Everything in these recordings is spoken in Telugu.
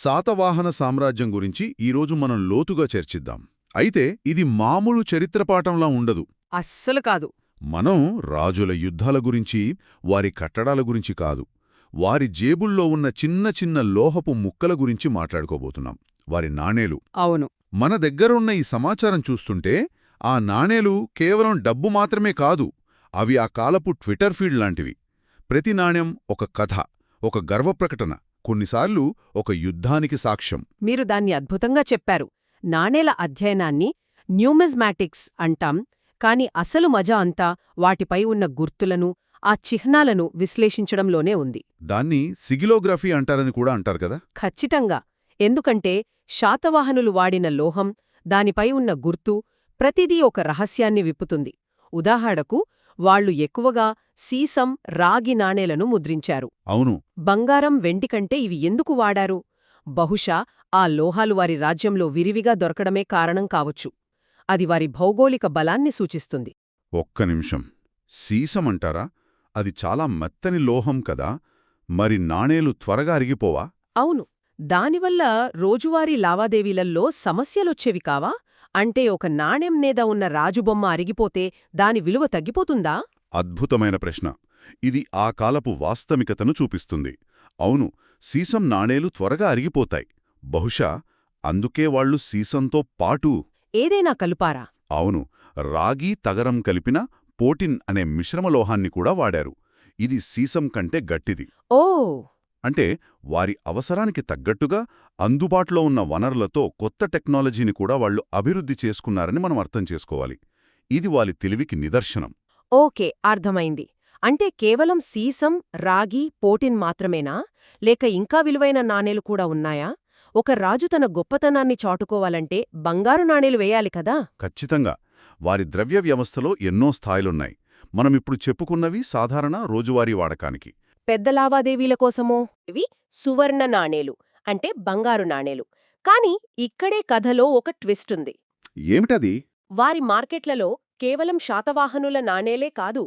శాతవాహన సామ్రాజ్యం గురించి ఈరోజు మనం లోతుగా చర్చిద్దాం. అయితే ఇది మామూలు చరిత్రపాఠంలా ఉండదు. అస్సలు కాదు. మనం రాజుల యుద్ధాల గురించి, వారి కట్టడాల గురించి కాదు, వారి జేబుల్లో ఉన్న చిన్న చిన్న లోహపు ముక్కల గురించి మాట్లాడుకోబోతున్నాం. వారి నాణేలు. అవును. మన దగ్గరున్న ఈ సమాచారం చూస్తుంటే ఆ నాణేలు కేవలం డబ్బు మాత్రమే కాదు, అవి ఆ కాలపు ట్విట్టర్ ఫీడ్ లాంటివి. ప్రతి నాణ్యం ఒక కథ, ఒక గర్వప్రకటన, కొన్నిసార్లు ఒక యుద్ధానికి సాక్ష్యం. మీరు దాన్ని అద్భుతంగా చెప్పారు. నాణేల అధ్యయనాన్ని న్యూమిజ్మాటిక్స్ అంటాం, కాని అసలు మజా అంతా వాటిపై ఉన్న గుర్తులను, ఆ చిహ్నాలను విశ్లేషించడంలోనే ఉంది. దాన్ని సిగిలోగ్రఫీ అంటారని కూడా అంటారు కదా. ఖచ్చితంగా. ఎందుకంటే శాతవాహనులు వాడిన లోహం, దానిపై ఉన్న గుర్తు, ప్రతిదీ ఒక రహస్యాన్ని విప్పుతుంది. ఉదాహరణకు, వాళ్లు ఎక్కువగా సీసం, రాగి నాణేలను ముద్రించారు. అవును. బంగారం, వెండి కంటే ఇవి ఎందుకు వాడారు? బహుశా ఆ లోహాలు వారి రాజ్యంలో విరివిగా దొరకడమే కారణం కావచ్చు. అది వారి భౌగోళిక బలాన్ని సూచిస్తుంది. ఒక్క నిమిషం. సీసమంటారా? అది చాలా మెత్తని లోహం కదా, మరి నాణేలు త్వరగా అరిగిపోవా? అవును. దానివల్ల రోజువారీ లావాదేవీలల్లో సమస్యలొచ్చేవి కావా? అంటే ఒక నాణెం మీద ఉన్న రాజుబొమ్మ అరిగిపోతే దాని విలువ తగ్గిపోతుందా? అద్భుతమైన ప్రశ్న. ఇది ఆ కాలపు వాస్తవికతను చూపిస్తుంది. అవును, సీసం నాణేలు త్వరగా అరిగిపోతాయి. బహుశా అందుకే వాళ్లు సీసంతో పాటు ఏదైనా కలుపారా? అవును, రాగి తగరం కలిపిన పోటిన్ అనే మిశ్రమలోహాన్ని కూడా వాడారు. ఇది సీసం కంటే గట్టిది. ఓ! అంటే వారి అవసరానికి తగ్గట్టుగా అందుబాటులో ఉన్న వనరులతో కొత్త టెక్నాలజీని కూడా వాళ్లు అభివృద్ధి చేసుకున్నారని మనం అర్థం చేసుకోవాలి. ఇది వారి తెలివికి నిదర్శనం. ఓకే, అర్థమైంది. అంటే కేవలం సీసం, రాగి, పోటిన్ మాత్రమేనా? లేక ఇంకా విలువైన నాణేలు కూడా ఉన్నాయా? ఒక రాజు తన గొప్పతనాన్ని చాటుకోవాలంటే బంగారు నాణేలు వేయాలి కదా? ఖచ్చితంగా. వారి ద్రవ్య వ్యవస్థలో ఎన్నో స్థాయిలున్నాయి. మనమిప్పుడు చెప్పుకున్నవి సాధారణ రోజువారీ వాడకానికి. పెద్ద లావాదేవీల కోసమో ఇవి సువర్ణ నాణేలు, అంటే బంగారు నాణేలు. కాని ఇక్కడే కథలో ఒక ట్విస్టుంది. ఏమిటది? వారి మార్కెట్లలో కేవలం శాతవాహనుల నాణేలే కాదు,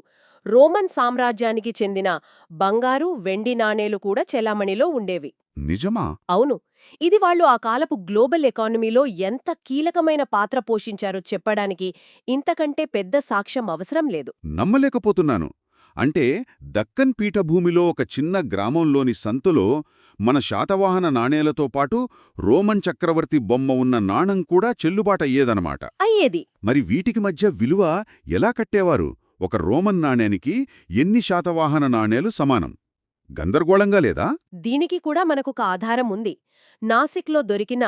రోమన్ సామ్రాజ్యానికి చెందిన బంగారు, వెండి నాణేలు కూడా చెలామణిలో ఉండేవి. నిజమా? అవును. ఇది వాళ్ళు ఆ కాలపు గ్లోబల్ ఎకానమీలో ఎంత కీలకమైన పాత్ర పోషించారో చెప్పడానికి ఇంతకంటే పెద్ద సాక్ష్యం అవసరం లేదు. నమ్మలేకపోతున్నాను. అంటే దక్కన్ పీఠభూమిలో ఒక చిన్న గ్రామంలోని సంతులో మన శాతవాహన నాణేలతో పాటు రోమన్ చక్రవర్తి బొమ్మ ఉన్న నాణం కూడా చెల్లుబాటయ్యేదనమాట. అయ్యేది. మరి వీటికి మధ్య విలువ ఎలా కట్టేవారు? ఒక రోమన్ నాణేనికి ఎన్ని శాతవాహన నాణేలు సమానం? గందరగోళంగా లేదా? దీనికి కూడా మనకొక ఆధారం ఉంది. నాసిక్లో దొరికిన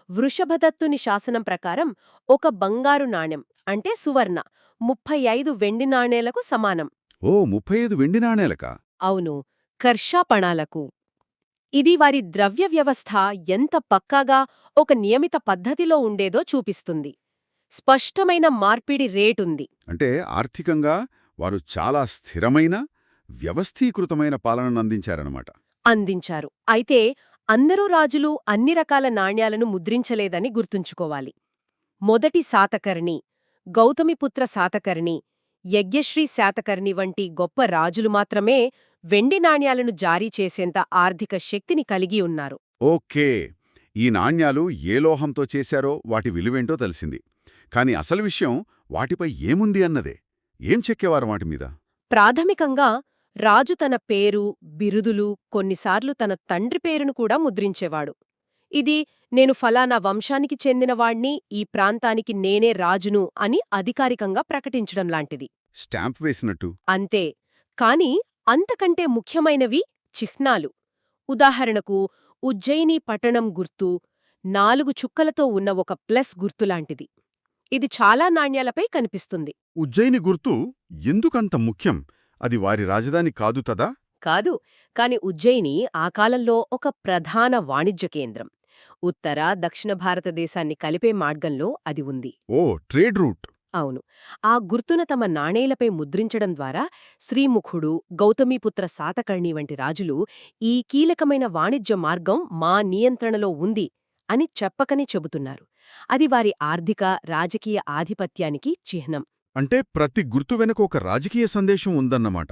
వృషభదత్తుని శాసనం ప్రకారం ఒక బంగారు నాణెం, అంటే సువర్ణ, 35 వెండి నాణేలకు సమానం. ఓ, 35 వెండి నాణేలకా? అవును, కర్షాపణాలకు. ఇది వారి ద్రవ్య వ్యవస్థ ఎంత పక్కాగా ఒక నియమిత పద్ధతిలో ఉండేదో చూపిస్తుంది. స్పష్టమైన మార్పిడి రేటుంది. అంటే ఆర్థికంగా వారు చాలా స్థిరమైన, వ్యవస్థీకృతమైన పాలననందించారనమాట. అందించారు. అయితే అందరూ రాజులు అన్ని రకాల నాణ్యాలను ముద్రించలేదని గుర్తుంచుకోవాలి. మొదటి శాతకర్ణి, గౌతమిపుత్ర శాతకర్ణి, యజ్ఞశ్రీ శాతకర్ణి వంటి గొప్ప రాజులు మాత్రమే వెండి నాణ్యాలను జారీ చేసేంత ఆర్థిక శక్తిని కలిగి ఉన్నారు. ఓకే, ఈ నాణ్యాలు ఏ లోహంతో చేశారో వాటి విలువేంటో తెలిసింది. కాని అసలు విషయం వాటిపై ఏముంది అన్నదే. ఏం చెక్కేవారు వాటిమీద? ప్రాథమికంగా రాజు తన పేరు, బిరుదులు, కొన్నిసార్లు తన తండ్రి పేరును కూడా ముద్రించేవాడు. ఇది నేను ఫలానా వంశానికి చెందినవాణ్ణి, ఈ ప్రాంతానికి నేనే రాజును అని అధికారికంగా ప్రకటించడం లాంటిది. స్టాంప్ వేసినట్టు. అంతే. కాని అంతకంటే ముఖ్యమైనవి చిహ్నాలు. ఉదాహరణకు ఉజ్జయిని పట్టణం గుర్తు 4 చుక్కలతో ఉన్న ఒక ప్లస్ గుర్తులాంటిది. ఇది చాలా నాణ్యాలపై కనిపిస్తుంది. ఉజ్జయిని గుర్తు ఎందుకంత ముఖ్యం? అది వారి రాజధాని కాదు తదా? కాదు, కాని ఉజ్జయిని ఆ కాలంలో ఒక ప్రధాన వాణిజ్య కేంద్రం. ఉత్తర, దక్షిణ భారతదేశాన్ని కలిపే మార్గంలో అది ఉంది. ఓ, ట్రేడ్ రూట్. అవును. ఆ గుర్తున తమ నాణేలపై ముద్రించడం ద్వారా శ్రీముఖుడు, గౌతమీపుత్ర శాతకర్ణి వంటి రాజులు ఈ కీలకమైన వాణిజ్య మార్గం మా నియంత్రణలో ఉంది అని చెప్పకనే చెబుతున్నారు. అది వారి ఆర్థిక, రాజకీయ ఆధిపత్యానికి చిహ్నం. అంటే ప్రతి గుర్తు వెనుక ఒక రాజకీయ సందేశం ఉందన్నమాట.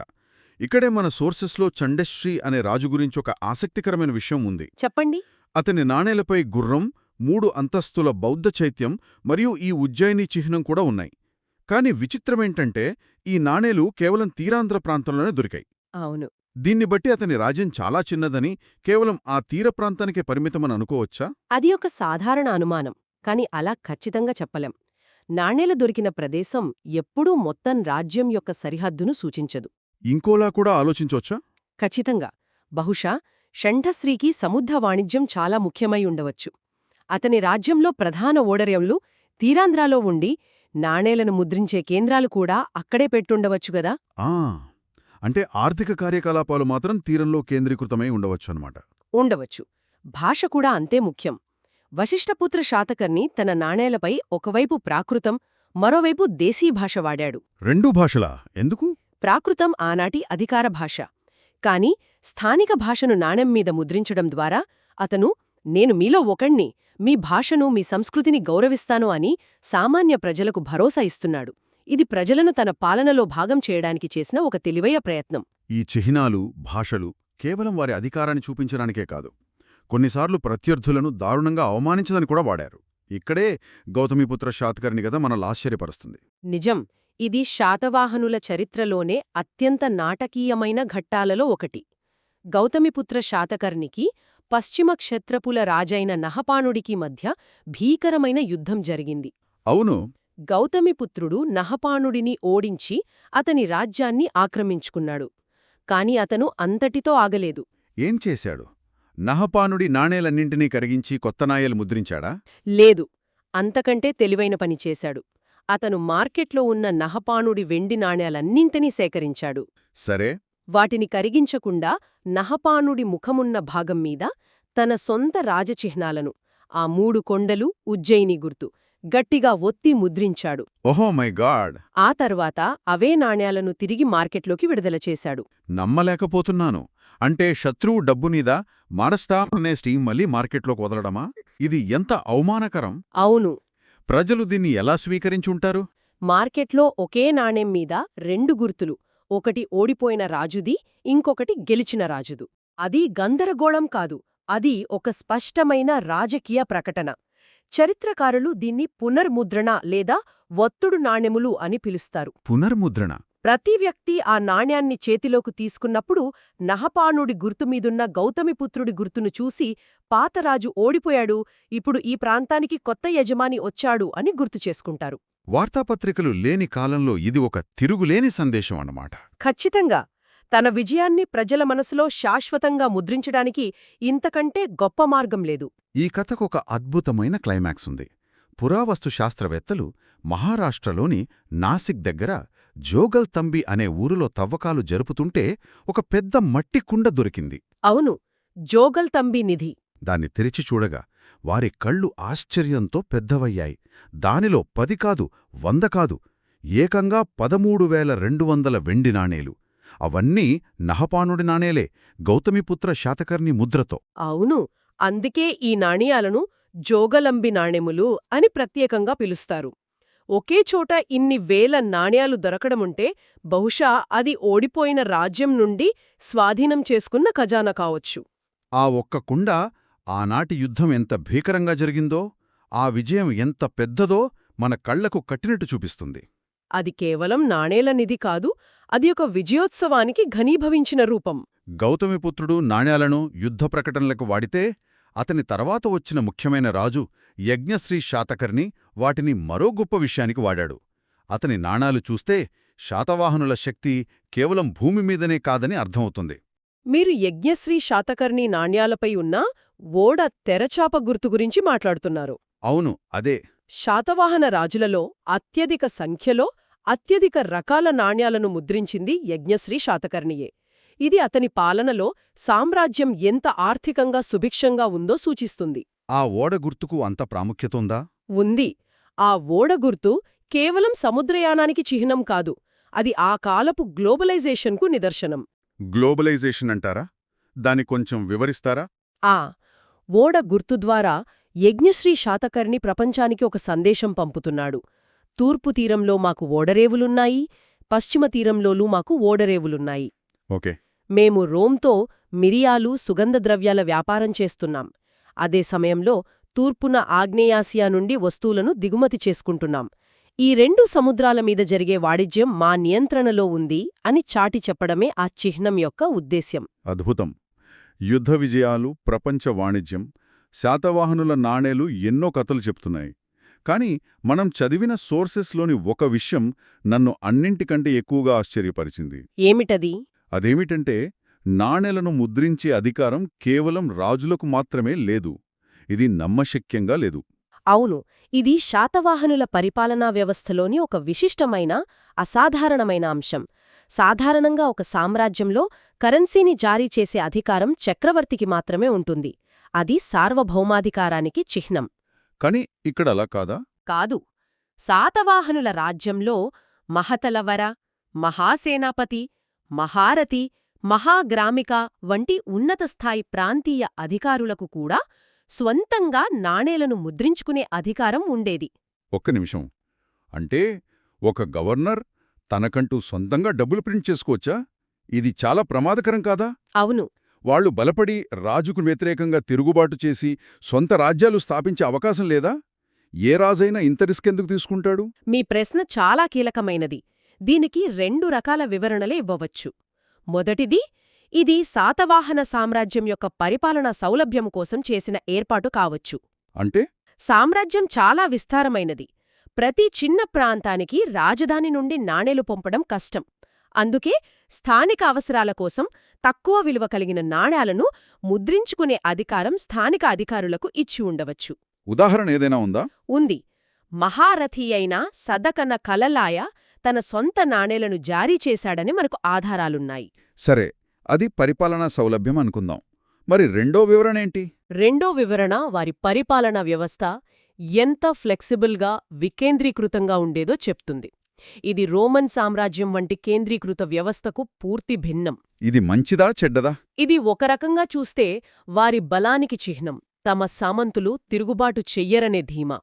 ఇక్కడే మన సోర్సెస్లో చండశ్రీ అనే రాజు గురించి ఒక ఆసక్తికరమైన విషయం ఉంది. చెప్పండి. అతని నాణేలపై గుర్రం 3 అంతస్తుల బౌద్ధ చైత్యం మరియు ఈ ఉజ్జయిని చిహ్నం కూడా ఉన్నాయి. కాని విచిత్రమేంటంటే ఈ నాణేలు కేవలం తీరాంధ్ర ప్రాంతంలోనే దొరికాయి. అవును. దీన్ని బట్టి అతని రాజ్యం చాలా చిన్నదని, కేవలం ఆ తీర ప్రాంతానికే పరిమితమని అనుకోవచ్చా? అది ఒక సాధారణ అనుమానం, కాని అలా ఖచ్చితంగా చెప్పలేం. నాణేలు దొరికిన ప్రదేశం ఎప్పుడూ మొత్తం రాజ్యం యొక్క సరిహద్దును సూచించదు. ఇంకోలా కూడా ఆలోచించొచ్చా? ఖచ్చితంగా. బహుశా షంఠశ్రీకి సముద్ర వాణిజ్యం చాలా ముఖ్యమై ఉండవచ్చు. అతని రాజ్యంలో ప్రధాన ఓడరేవులు తీరాంధ్రాలో ఉండి నాణేలను ముద్రించే కేంద్రాలు కూడా అక్కడే పెట్టుండవచ్చుగదా. ఆ అంటే ఆర్థిక కార్యకలాపాలు మాత్రం తీరంలో కేంద్రీకృతమై ఉండవచ్చన్నమాట. ఉండవచ్చు. భాష కూడా అంతే ముఖ్యం. వశిష్ఠపుత్ర శాతకర్ణి తన నాణేలపై ఒకవైపు ప్రాకృతం, మరోవైపు దేశీ భాష వాడాడు. 2 భాషలా? ఎందుకు? ప్రాకృతం ఆనాటి అధికార భాష. కాని స్థానిక భాషను నాణెం మీద ముద్రించడం ద్వారా అతను నేను మీలో ఒకణ్ణి, మీ భాషను మీ సంస్కృతిని గౌరవిస్తాను అని సామాన్య ప్రజలకు భరోసా ఇస్తున్నాడు. ఇది ప్రజలను తన పాలనలో భాగం చేయడానికి చేసిన ఒక తెలివైన ప్రయత్నం. ఈ చిహ్నాలు, భాషలు కేవలం వారి అధికారాన్ని చూపించడానికే కాదు, కొన్నిసార్లు ప్రత్యర్థులను దారుణంగా అవమానించదని కూడా వాడారు. ఇక్కడే గౌతమిపుత్ర శాతకర్ణి కథ మనల్ని ఆశ్చర్యపరుస్తుంది. నిజం. ఇది శాతవాహనుల చరిత్రలోనే అత్యంత నాటకీయమైన ఘట్టాలలో ఒకటి. గౌతమిపుత్ర శాతకర్ణికి పశ్చిమ క్షత్రపుల రాజైన నహపాణుడికి మధ్య భీకరమైన యుద్ధం జరిగింది. అవును. గౌతమిపుత్రుడు నహపాణుడిని ఓడించి అతని రాజ్యాన్ని ఆక్రమించుకున్నాడు. కాని అతను అంతటితో ఆగలేదు. ఏం చేశాడు? నహపానుడి నాణేలన్నింటినీ కరిగించి కొత్త నాయలు ముద్రించాడా? లేదు, అంతకంటే తెలివైన పని చేశాడు. అతను మార్కెట్లో ఉన్న నహపాణుడి వెండి నాణేలన్నింటినీ సేకరించాడు. సరే. వాటిని కరిగించకుండా నహపాణుడి ముఖమున్న భాగం మీద తన సొంత రాజచిహ్నాలను, ఆ 3 కొండలు, ఉజ్జయిని గుర్తు గట్టిగా ఒత్తి ముద్రించాడు. ఓహో మై గాడ్! ఆ తర్వాత అవే నాణేలను తిరిగి మార్కెట్లోకి విడుదల చేశాడు. నమ్మలేకపోతున్నాను. అంటే శత్రువు డబ్బునీద మారస్టామనే స్టీమ్ మళ్ళీ మార్కెట్లోకి వదలడమా? ఇది ఎంత అవమానకరం! అవును. ప్రజలు దీన్ని ఎలా స్వీకరించుంటారు? మార్కెట్లో ఒకే నాణెం మీద 2 గుర్తులు, ఒకటి ఓడిపోయిన రాజుది, ఇంకొకటి గెలిచిన రాజుదు. అది గందరగోళం కాదు, అది ఒక స్పష్టమైన రాజకీయ ప్రకటన. చరిత్రకారులు దీన్ని పునర్ముద్రణ లేదా ఒత్తుడు నాణెములు అని పిలుస్తారు. పునర్ముద్రణ? ప్రతి వ్యక్తి ఆ నాణ్యాన్ని చేతిలోకి తీసుకున్నప్పుడు నహపాణుడి గుర్తుమీదున్న గౌతమిపుత్రుడి గుర్తును చూసి పాతరాజు ఓడిపోయాడు, ఇప్పుడు ఈ ప్రాంతానికి కొత్త యజమాని వచ్చాడు అని గుర్తు చేసుకుంటారు. వార్తాపత్రికలు లేని కాలంలో ఇది ఒక తిరుగులేని సందేశం అన్నమాట. ఖచ్చితంగా. తన విజయాన్ని ప్రజల మనసులో శాశ్వతంగా ముద్రించడానికి ఇంతకంటే గొప్ప మార్గం లేదు. ఈ కథకొక అద్భుతమైన క్లైమాక్స్ ఉంది. పురావస్తు శాస్త్రవేత్తలు మహారాష్ట్రలోని నాసిక్ దగ్గర జోగల్ తంబి అనే ఊరిలో తవ్వకాలు జరుపుతుంటే ఒక పెద్ద మట్టి కుండ దొరికింది. అవును, జోగల్ తంబి నిధి. దాన్ని తెరిచి చూడగా వారి కళ్ళు ఆశ్చర్యంతో పెద్దవయ్యాయి. దానిలో 10 కాదు, 100 కాదు, ఏకంగా 13,200 వెండి నాణేలు. అవన్నీ నహపాణుడి నాణేలే, గౌతమిపుత్ర శాతకర్ణి ముద్రతో. అవును, అందుకే ఈ నాణ్యాలను జోగలంబి నాణెములు అని ప్రత్యేకంగా పిలుస్తారు. ఒకే చోట ఇన్ని వేల నాణ్యాలు దొరకడముంటే బహుశా అది ఓడిపోయిన రాజ్యం నుండి స్వాధీనం చేసుకున్న ఖజానా కావచ్చు. ఆ ఒక్క కుండ ఆనాటి యుద్ధం ఎంత భీకరంగా జరిగిందో, ఆ విజయం ఎంత పెద్దదో మన కళ్లకు కట్టినట్టు చూపిస్తుంది. అది కేవలం నాణేల నిధి కాదు, అది ఒక విజయోత్సవానికి ఘనీభవించిన రూపం. గౌతమిపుత్రుడు నాణ్యాలను యుద్ధ ప్రకటనలకు వాడితే, అతని తర్వాత వచ్చిన ముఖ్యమైన రాజు యజ్ఞశ్రీ శాతకర్ణి వాటిని మరో గొప్ప విషయానికి వాడాడు. అతని నాణాలు చూస్తే శాతవాహనుల శక్తి కేవలం భూమిమీదనే కాదని అర్థమవుతుంది. మీరు యజ్ఞశ్రీ శాతకర్ణి నాణ్యాలపై ఉన్న ఓడ తెరచాప గుర్తు గురించి మాట్లాడుతున్నారు. అవును, అదే. శాతవాహన రాజులలో అత్యధిక సంఖ్యలో అత్యధిక రకాల నాణ్యాలను ముద్రించింది యజ్ఞశ్రీ శాతకర్ణియే. ఇది అతని పాలనలో సామ్రాజ్యం ఎంత ఆర్థికంగా సుభిక్షంగా ఉందో సూచిస్తుంది. ఆ ఓడ గుర్తుకు అంత ప్రాముఖ్యతుందా? ఉంది. ఆ ఓడ గుర్తు కేవలం సముద్రయానానికి చిహ్నం కాదు, అది ఆ కాలపు గ్లోబలైజేషన్కు నిదర్శనం. గ్లోబలైజేషన్ అంటారా? దాని కొంచెం వివరిస్తారా? ఆ ఓడ గుర్తు ద్వారా యజ్ఞశ్రీ శాతకర్ణి ప్రపంచానికి ఒక సందేశం పంపుతున్నాడు. తూర్పు తీరంలో మాకు ఓడరేవులున్నాయి, పశ్చిమ తీరంలోనూ మాకు ఓడరేవులున్నాయి. ఓకే. మేము రోమ్తో మిరియాలు, సుగంధద్రవ్యాల వ్యాపారం చేస్తున్నాం. అదే సమయంలో తూర్పున ఆగ్నేయాసియా నుండి వస్తువులను దిగుమతి చేసుకుంటున్నాం. ఈ రెండు సముద్రాల మీద జరిగే వాణిజ్యం మా నియంత్రణలో ఉంది అని చాటి చెప్పడమే ఆ చిహ్నం యొక్క ఉద్దేశ్యం. అద్భుతం. యుద్ధ విజయాలు, ప్రపంచ వాణిజ్యం, శాతవాహనుల నాణేలు ఎన్నో కథలు చెప్తున్నాయి. కాని మనం చదివిన సోర్సెస్లోని ఒక విషయం నన్ను అన్నింటికంటే ఎక్కువగా ఆశ్చర్యపరిచింది. ఏమిటది? అదేమిటంటే, నాణేలను ముద్రించే అధికారం కేవలం రాజులకు మాత్రమే లేదు. ఇది నమ్మశక్యంగా లేదు. అవును, ఇది శాతవాహనుల పరిపాలనా వ్యవస్థలోని ఒక విశిష్టమైన, అసాధారణమైన అంశం. సాధారణంగా ఒక సామ్రాజ్యంలో కరెన్సీని జారీ చేసే అధికారం చక్రవర్తికి మాత్రమే ఉంటుంది. అది సార్వభౌమాధికారానికి చిహ్నం. కాని ఇక్కడలా కాదా? కాదు. శాతవాహనుల రాజ్యంలో మహతలవర, మహాసేనాపతి, మహారథి, మహాగ్రామిక వంటి ఉన్నతస్థాయి ప్రాంతీయ అధికారులకు కూడా స్వంతంగా నాణేలను ముద్రించుకునే అధికారం ఉండేది. ఒక్క నిమిషం. అంటే ఒక గవర్నర్ తనకంటూ సొంతంగా డబ్బులు ప్రింట్ చేసుకోవచ్చా? ఇది చాలా ప్రమాదకరం కాదా? అవును. వాళ్లు బలపడి రాజుకు వ్యతిరేకంగా తిరుగుబాటు చేసి సొంత రాజ్యాలు స్థాపించే అవకాశం లేదా? ఏ రాజైనా ఇంత రిస్క్ ఎందుకు తీసుకుంటాడు? మీ ప్రశ్న చాలా కీలకమైనది. దీనికి 2 రకాల వివరణలే ఇవ్వవచ్చు. మొదటిది, ఇది శాతవాహన సామ్రాజ్యం యొక్క పరిపాలనా సౌలభ్యము కోసం చేసిన ఏర్పాటు కావచ్చు. అంటే సామ్రాజ్యం చాలా విస్తారమైనది. ప్రతి చిన్న ప్రాంతానికి రాజధాని నుండి నాణేలు పంపడం కష్టం. అందుకే స్థానిక అవసరాల కోసం తక్కువ విలువ కలిగిన నాణేలను ముద్రించుకునే అధికారం స్థానిక అధికారులకు ఇచ్చి ఉండవచ్చు. ఉదాహరణ ఏదైనా ఉందా? ఉంది. మహారథి అయిన సదకన కలలాయ తన సొంత నాణేలను జారీ చేశాడని మనకు ఆధారాలున్నాయి. సరే, అది పరిపాలనా సౌలభ్యం అనుకుందాం. మరి రెండో వివరణేంటి? రెండో వివరణ వారి పరిపాలనా వ్యవస్థ ఎంత ఫ్లెక్సిబుల్గా, వికేంద్రీకృతంగా ఉండేదో చెప్తుంది. ఇది రోమన్ సామ్రాజ్యం వంటి కేంద్రీకృత వ్యవస్థకు పూర్తి భిన్నం. ఇది మంచిదా చెడ్డదా? ఇది ఒక రకంగా చూస్తే వారి బలానికి చిహ్నం, తమ సామంతులు తిరుగుబాటు చెయ్యరనే ధీమా.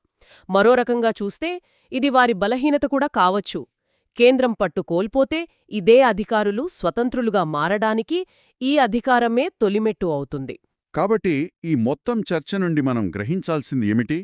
మరో రకంగా చూస్తే ఇది వారి బలహీనత కూడా కావచ్చు. కేంద్రం పట్టు కోల్పోతే ఇదే అధికారులు స్వతంత్రులుగా మారడానికి ఈ అధికారమే తొలిమెట్టు అవుతుంది. కాబట్టి ఈ మొత్తం చర్చ నుండి మనం గ్రహించాల్సింది ఏమిటి?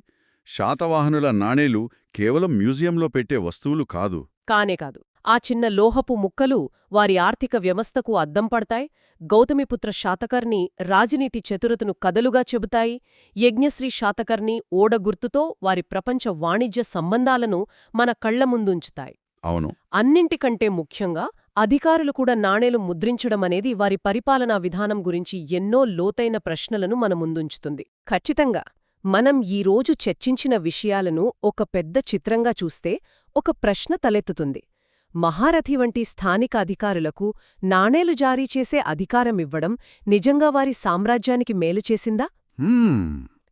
శాతవాహనుల నాణేలు కేవలం మ్యూజియంలో పెట్టే వస్తువులు కాదు. కానే కాదు. ఆ చిన్న లోహపు ముక్కలు వారి ఆర్థిక వ్యవస్థకు అద్దం పడతాయి. గౌతమిపుత్ర శాతకర్ణి రాజనీతి చతురతను కథలుగా చెబుతాయి. యజ్ఞశ్రీ శాతకర్ణి ఓడగుర్తుతో వారి ప్రపంచ వాణిజ్య సంబంధాలను మన కళ్ల ముందుంచుతాయి. అవును. అన్నింటికంటే ముఖ్యంగా అధికారులు కూడా నాణేలు ముద్రించడమనేది వారి పరిపాలనా విధానం గురించి ఎన్నో లోతైన ప్రశ్నలను మన ముందుంచుతుంది. ఖచ్చితంగా మనం ఈరోజు చర్చించిన విషయాలను ఒక పెద్ద చిత్రంగా చూస్తే ఒక ప్రశ్న తలెత్తుతుంది. మహారథి వంటి స్థానిక అధికారులకు నాణేలు జారీ చేసే అధికారమివ్వడం నిజంగా వారి సామ్రాజ్యానికి మేలు చేసిందా?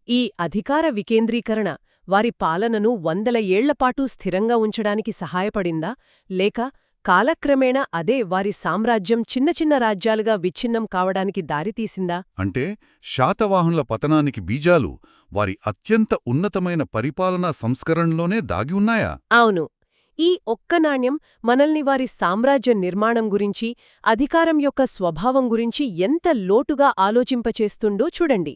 ఈ అధికార వికేంద్రీకరణ వారి పాలనను 100 ఏళ్లపాటు స్థిరంగా ఉంచడానికి సహాయపడిందా, లేక కాలక్రమేణా అదే వారి సామ్రాజ్యం చిన్న చిన్న రాజ్యాలుగా విచ్ఛిన్నం కావడానికి దారితీసిందా? అంటే శాతవాహనుల పతనానికి బీజాలు వారి అత్యంత ఉన్నతమైన పరిపాలనా సంస్కరణలోనే దాగి ఉన్నాయా? అవును. ఈ ఒక్క నాణ్యం మనల్ని వారి సామ్రాజ్య నిర్మాణం గురించి, అధికారం యొక్క స్వభావం గురించి ఎంత లోటుగా ఆలోచింపచేస్తుందో చూడండి.